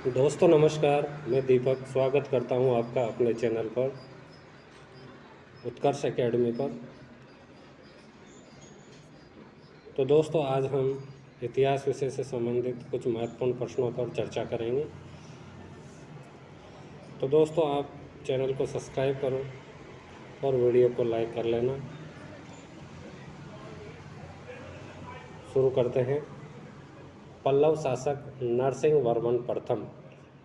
दोस्तों नमस्कार, मैं दीपक स्वागत करता हूं आपका अपने चैनल पर उत्कर्ष एकेडमी पर। तो दोस्तों आज हम इतिहास विषय से संबंधित कुछ महत्वपूर्ण प्रश्नों पर चर्चा करेंगे। तो दोस्तों आप चैनल को सब्सक्राइब करो और वीडियो को लाइक कर लेना। शुरू करते हैं। पल्लव शासक नरसिंह वर्मन प्रथम,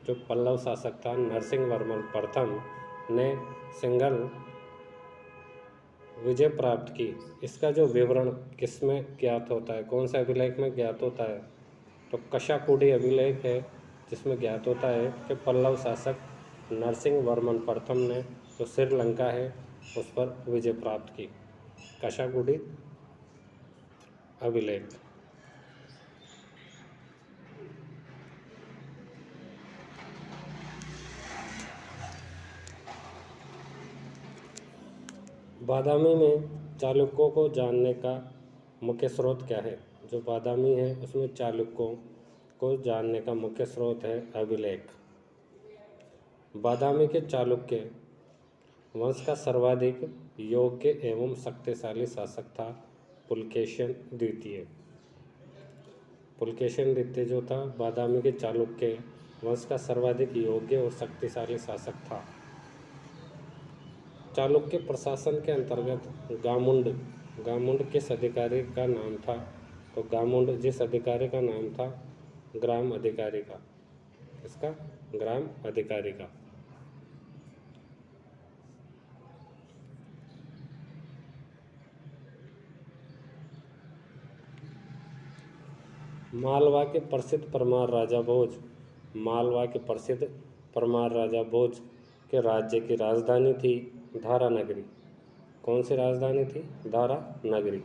जो पल्लव शासक था नरसिंह वर्मन प्रथम ने सिंघल विजय प्राप्त की, इसका जो विवरण किस में ज्ञात होता है, कौन से अभिलेख में ज्ञात होता है? तो कशाकुडी अभिलेख है, जिसमें ज्ञात होता है कि पल्लव शासक नरसिंह वर्मन प्रथम ने जो श्रीलंका है उस पर विजय प्राप्त की। कशाकुडी अभिलेख। बादामी में चालुक्यों को जानने का मुख्य स्रोत क्या है? जो बादामी है उसमें चालुक्यों को जानने का मुख्य स्रोत है अभिलेख। बादामी के चालुक्य वंश का सर्वाधिक योग्य एवं शक्तिशाली शासक था पुलकेशिन द्वितीय। पुलकेशिन द्वितीय जो था बादामी के चालुक्य वंश का सर्वाधिक योग्य और शक्तिशाली शासक था। चालुक्य प्रशासन के अंतर्गत गामुंड किस अधिकारी का नाम था? तो गामुंड जिस अधिकारी का नाम था ग्राम अधिकारी का। इसका ग्राम अधिकारी का। मालवा के प्रसिद्ध परमार राजा भोज, मालवा के प्रसिद्ध परमार राजा भोज के राज्य की राजधानी थी धारा नगरी। कौन सी राजधानी थी? धारा नगरी।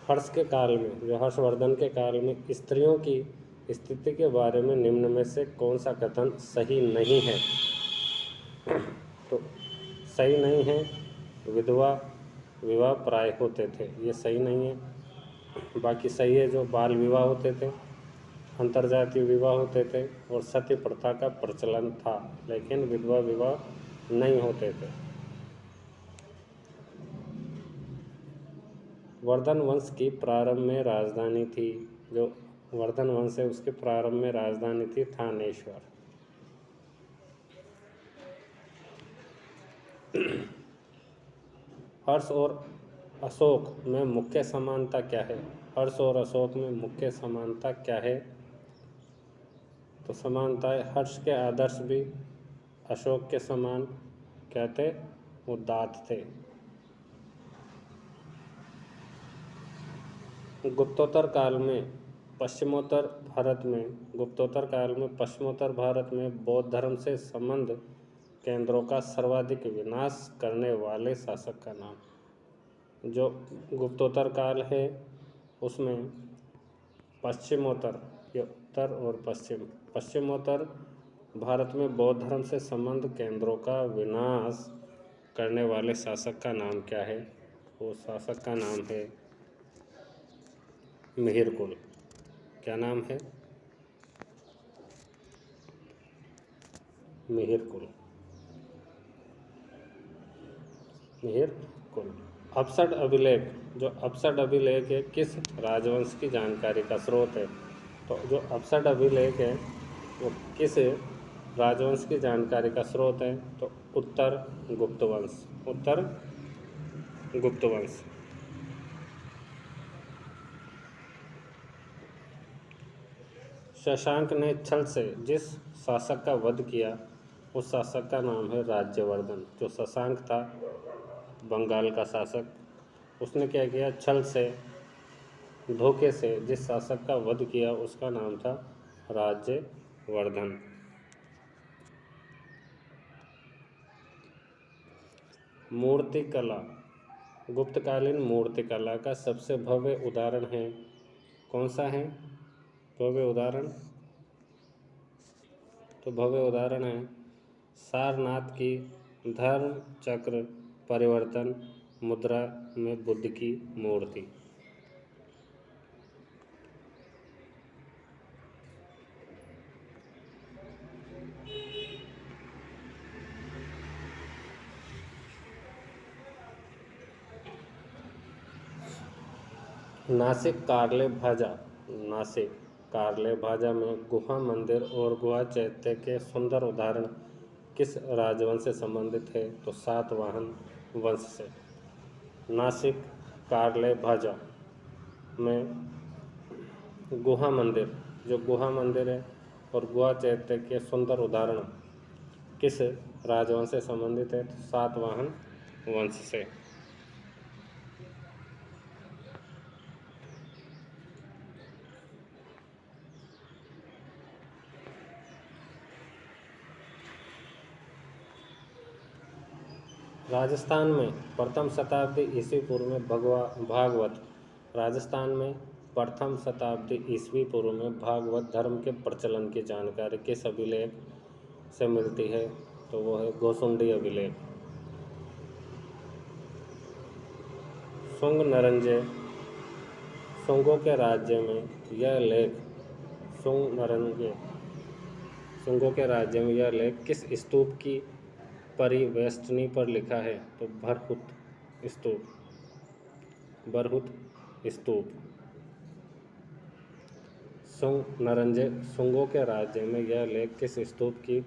हर्ष के काल में, जो हर्षवर्धन के काल में स्त्रियों की स्थिति के बारे में निम्न में से कौन सा कथन सही नहीं है? तो सही नहीं है, विधवा विवाह प्राय होते थे, ये सही नहीं है। बाकी सही है, जो बाल विवाह होते थे, अंतर्जातीय विवाह होते थे और सती प्रथा का प्रचलन था, लेकिन विधवा विवाह नहीं होते थे। वर्धन वंश की प्रारंभ में राजधानी थी, जो वर्धन वंश है उसके प्रारंभ में राजधानी थी थानेश्वर। हर्ष और अशोक में मुख्य समानता क्या है? हर्ष और अशोक में मुख्य समानता क्या है? तो समानता है, हर्ष के आदर्श भी अशोक के समान क्या थे? उदात्त थे। गुप्तोत्तर काल में पश्चिमोत्तर भारत में बौद्ध धर्म से संबंध केंद्रों का सर्वाधिक विनाश करने वाले शासक का नाम। जो गुप्तोत्तर काल है उसमें पश्चिमोत्तर, ये उत्तर और पश्चिमोत्तर भारत में बौद्ध धर्म से संबंध केंद्रों का विनाश करने वाले शासक का नाम क्या है? वो शासक का नाम है मिहिरकुल। क्या नाम है? मिहिरकुल। अपसट अभिलेख, जो अपसट अभिलेख है किस राजवंश की जानकारी का स्रोत है? तो जो अपसट अभिलेख है वो किस राजवंश की जानकारी का स्रोत है? तो उत्तर गुप्त वंश। शशांक ने छल से जिस शासक का वध किया उस शासक का नाम है राज्यवर्धन। जो शशांक था बंगाल का शासक, उसने क्या किया? छल से, धोखे से जिस शासक का वध किया उसका नाम था राज्यवर्धन। मूर्तिकला, गुप्तकालीन मूर्तिकला का सबसे भव्य उदाहरण है, कौन सा है भव्य उदाहरण? तो भव्य उदाहरण है सारनाथ की धर्म चक्र परिवर्तन मुद्रा में बुद्ध की मूर्ति। नासिक कार्ले भाजा नासिक कार्ले भाजा में गुहा मंदिर और गुहा चैत्य के सुंदर उदाहरण किस राजवंश से संबंधित है? तो सातवाहन वंश से। नासिक कार्ले भाजा में गुहा मंदिर, जो गुहा मंदिर है और गुहा चैत्य के सुंदर उदाहरण किस राजवंश से संबंधित है? तो सातवाहन वंश से। राजस्थान में प्रथम शताब्दी ईस्वी पूर्व में भागवत राजस्थान में प्रथम शताब्दी ईस्वी पूर्व में भागवत धर्म के प्रचलन की जानकारी किस अभिलेख से मिलती है? तो वो है गोसुंडी अभिलेख। शुंग नरंजे शुंगों के राज्य में यह लेख शुंगों के राज्य में यह लेख किस स्तूप की परिवेष्टनी पर लिखा है? तो बरहुत स्तूप। शुंगों के राज्य में यह लेख किस स्तूप की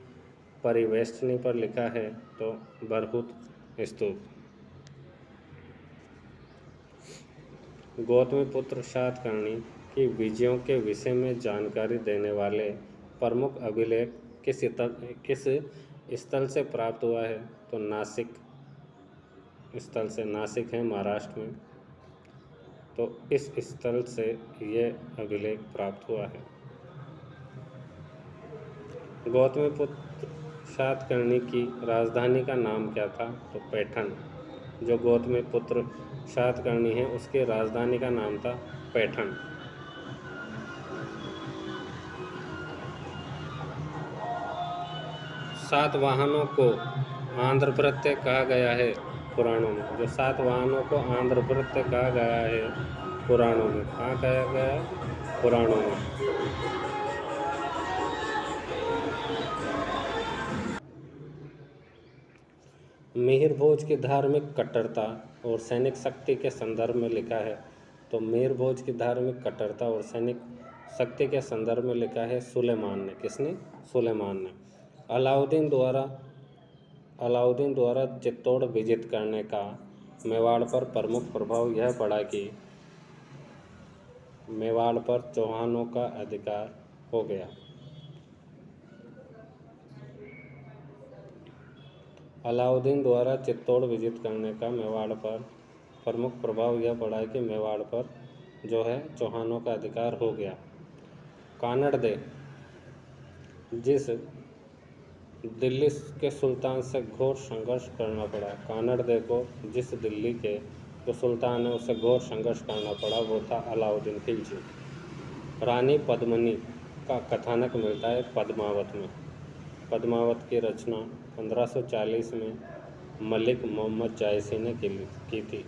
परिवेष्टनी पर लिखा है? तो बरहुत स्तूप। गौतमीपुत्र सातकर्णी की विजयों के विषय में जानकारी देने वाले प्रमुख अभिलेख किस स्थल से प्राप्त हुआ है? तो नासिक स्थल से। नासिक है महाराष्ट्र में, तो इस स्थल से ये अभिलेख प्राप्त हुआ है। गौतमीपुत्र सातकर्णी की राजधानी का नाम क्या था? तो पैठण। जो गौतमीपुत्र सातकर्णी है उसकी राजधानी का नाम था पैठण। सातवाहनों को आंध्रभृत्य कहा गया है पुराणों में। जो सातवाहनों को आंध्रभृत्य कहा गया है पुराणों में, कहाँ कहा गया है? पुराणों में। मिहिर भोज की धार्मिक कट्टरता और सैनिक शक्ति के संदर्भ में लिखा है। तो मिहिर भोज की धार्मिक कट्टरता और सैनिक शक्ति के संदर्भ में लिखा है सुलेमान ने। किसने? सुलेमान ने। अलाउद्दीन द्वारा चित्तौड़ विजित करने का मेवाड़ पर प्रमुख प्रभाव यह पड़ा कि मेवाड़ पर चौहानों का अधिकार हो गया। अलाउद्दीन द्वारा चित्तौड़ विजित करने का मेवाड़ पर प्रमुख प्रभाव यह पड़ा कि मेवाड़ पर जो है चौहानों का अधिकार हो गया। कानड़ दे जिस दिल्ली के सुल्तान से घोर संघर्ष करना पड़ा, कानड़ दे को जिस दिल्ली के जो सुल्तान है उससे घोर संघर्ष करना पड़ा वो था अलाउद्दीन खिलजी। रानी पद्मिनी का कथानक मिलता है पद्मावत में। पद्मावत की रचना 1540 में मलिक मोहम्मद जायसी ने की थी।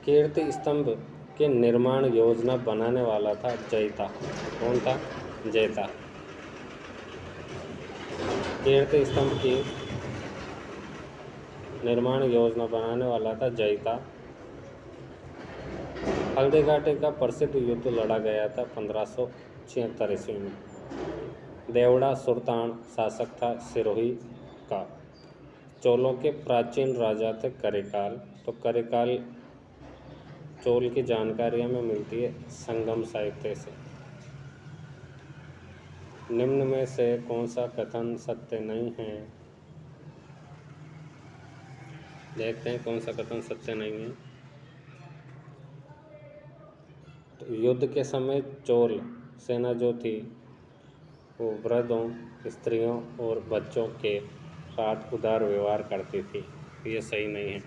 कीर्ति स्तंभ के निर्माण योजना बनाने वाला था जैता। कौन था? जैता। कीर्ति स्तंभ की निर्माण योजना बनाने वाला था जैता। हल्दीघाटी का प्रसिद्ध युद्ध लड़ा गया था 1576 ईस्वी में। देवड़ा सुल्तान शासक था सिरोही का। चोलों के प्राचीन राजा थे करिकाल। तो करिकाल चोल की जानकारी हमें मिलती है संगम साहित्य से। निम्न में से कौन सा कथन सत्य नहीं है? देखते हैं कौन सा कथन सत्य नहीं है। तो युद्ध के समय चोल सेना जो थी वो वृद्धों, स्त्रियों और बच्चों के साथ उदार व्यवहार करती थी। ये सही नहीं है।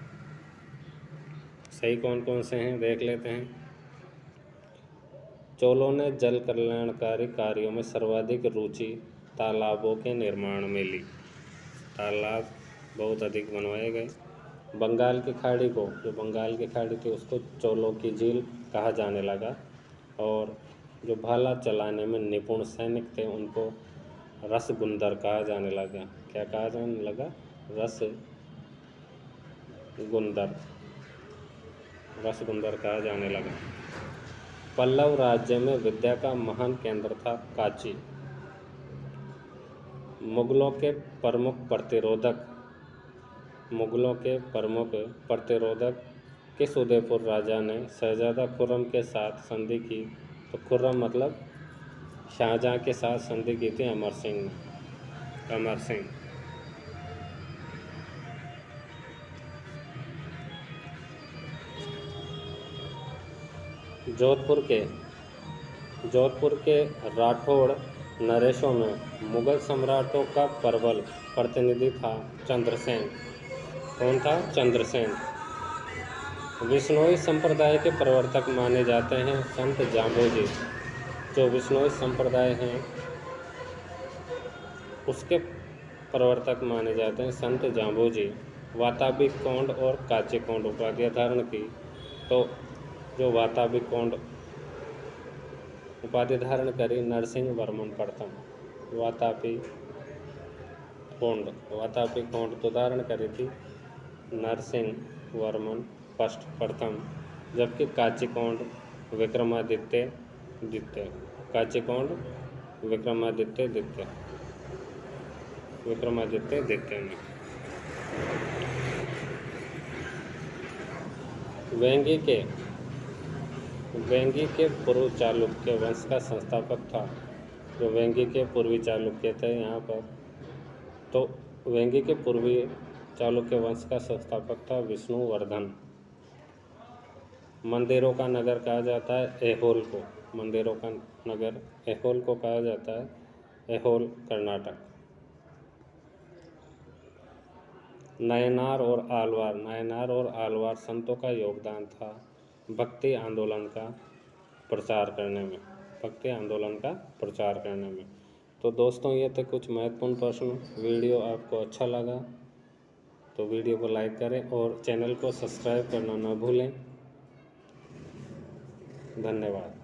सही कौन कौन से हैं देख लेते हैं। चोलों ने जल कल्याणकारी कार्यों में सर्वाधिक रुचि तालाबों के निर्माण में ली। तालाब बहुत अधिक बनवाए गए। बंगाल की खाड़ी को, जो बंगाल की खाड़ी थी उसको चोलों की झील कहा जाने लगा। और जो भाला चलाने में निपुण सैनिक थे उनको रसगुंदर कहा जाने लगा। क्या कहा जाने लगा? रसगुंदर कहा जाने लगा। पल्लव राज्य में विद्या का महान केंद्र था कांची। मुगलों के प्रमुख प्रतिरोधक किस उदयपुर राजा ने शहजादा खुर्रम के साथ संधि की? तो खुर्रम मतलब शाहजहां के साथ संधि की थी अमर सिंह ने। जोधपुर के राठौड़ नरेशों में मुगल सम्राटों का प्रबल प्रतिनिधि था चंद्रसेन। कौन था? चंद्रसेन। विश्नोई संप्रदाय के प्रवर्तक माने जाते हैं संत जाम्बोजी। जो विश्नोई संप्रदाय हैं उसके प्रवर्तक माने जाते हैं संत जाम्बोजी। वाताबी कोंड और काची कोंड उपाधियां धारण की। तो जो वाताबी कोंड उपाधि धारण करी नरसिंह वर्मन प्रथम। वातापी कोंड तो धारण करी थी नरसिंह वर्मन प्रथम, जबकि काची कोंड विक्रमादित्य द्वितीय ने। वेंगी के पूर्व चालुक्य वंश का संस्थापक था। जो वेंगी के पूर्वी चालुक्य थे यहाँ पर, तो वेंगी के पूर्वी चालुक्य वंश का संस्थापक था विष्णुवर्धन। मंदिरों का नगर कहा जाता है ऐहोल को। मंदिरों का नगर ऐहोल को कहा जाता है, ऐहोल कर्नाटक। नायनार और आलवार संतों का योगदान था भक्ति आंदोलन का प्रचार करने में। तो दोस्तों ये थे कुछ महत्वपूर्ण प्रश्न। वीडियो आपको अच्छा लगा तो वीडियो को लाइक करें और चैनल को सब्सक्राइब करना न भूलें। धन्यवाद।